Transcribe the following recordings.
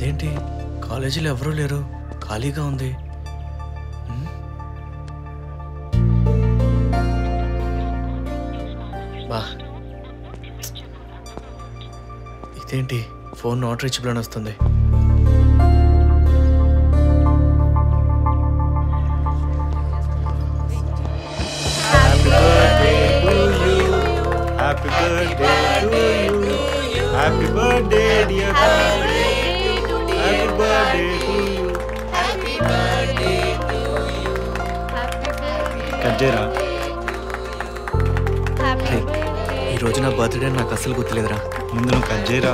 ఇదేంటి కాలేజీలో ఎవరూ లేరు, ఖాళీగా ఉంది. బా ఇదేంటి ఫోన్ నాట్ రీచబుల్ అని వస్తుంది. Happy birthday to you. Happy birthday dear Kaveri. Happy birthday to you. Happy birthday to you. కజ్జేరా. ఈ రోజు నా బర్త్డే నాకు అసలు గుర్తులేదురా. ముందు నువ్వు కజ్జేరా.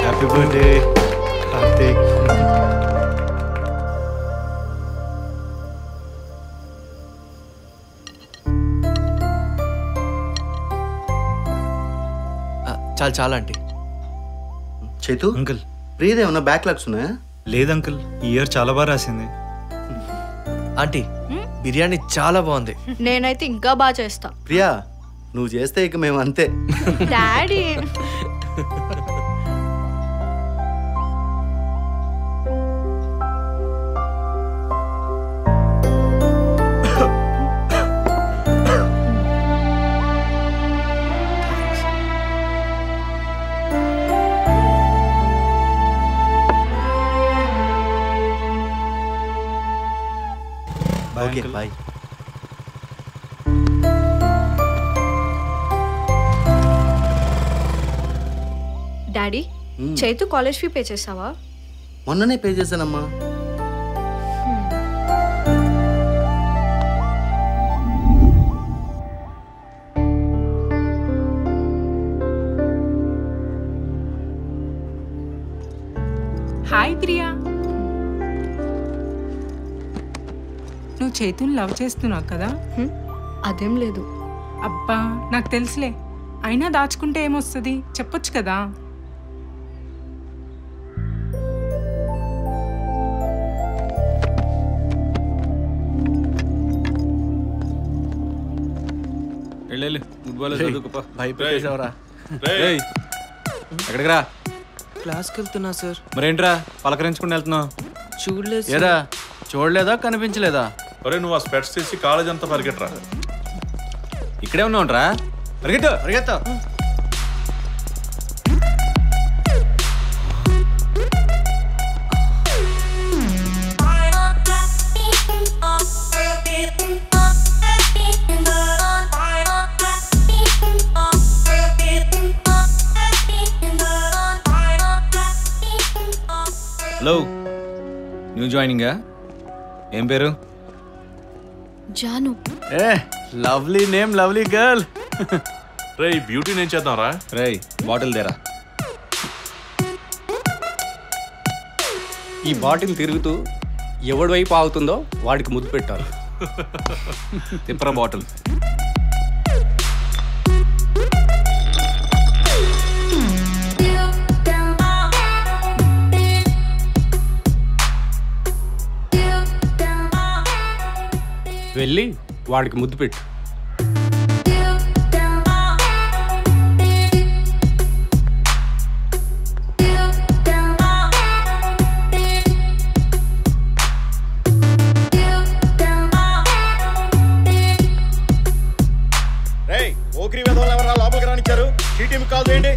Happy birthday, Karthik. చాలా ఆంటీ. చేతు అంకుల్, ప్రియది ఏమన్నా బ్యాక్లాగ్స్ ఉన్నాయా? లేదు అంకుల్, ఈ ఇయర్ చాలా బాగా రాసింది. ఆంటీ బిర్యానీ చాలా బాగుంది. నేనైతే ఇంకా బాగా చేస్తా. ప్రియా నువ్వు చేస్తే ఇక మేము అంతే. Daddy okay bye. Daddy Chaitu college fee pay చేసావా? మొన్ననే పే చేశానమ్మా. హాయ్ ప్రియా, నువ్వు చైతుని లవ్ చేస్తున్నావు కదా? అదేం లేదు. అబ్బా నాకు తెలుసులే, అయినా దాచుకుంటే ఏమొస్తుంది, చెప్పొచ్చు కదా. భయపెట్టేసావరా. ఎక్కడికి రా? క్లాస్కి వెళ్తున్నా సార్. మరేంట్రా పలకరించుకుని వెళ్తున్నావు? చూడలేదు. ఏరా చూడలేదా, కనిపించలేదా? ఒరే నువ్వు ఆ స్పెట్స్ తీసి కాలేజ్ అంతా పరిగెట్టరా. ఇక్కడే ఉన్నావుంట్రా, పరిగెత్తు పరిగెత్తు. హలో, న్యూ జాయినింగా? ఏం పేరు? Jaanu. A lovely name, lovely girl. రే ఈ బ్యూటీ నేను చేద్దాం రా. రే బాటిల్ దేరా. ఈ బాటిల్ తిరుగుతూ ఎవడి వైపు ఆగుతుందో వాడికి ముద్దు పెట్టాలి. తిప్పరా బాటిల్. వెళ్ళి వాడికి ముద్దు పెట్టు. ఓక్రీ వెధవలు ఎవరా లోపలికి రానిచ్చారు? టీటీఎం కాల్ చేయండి.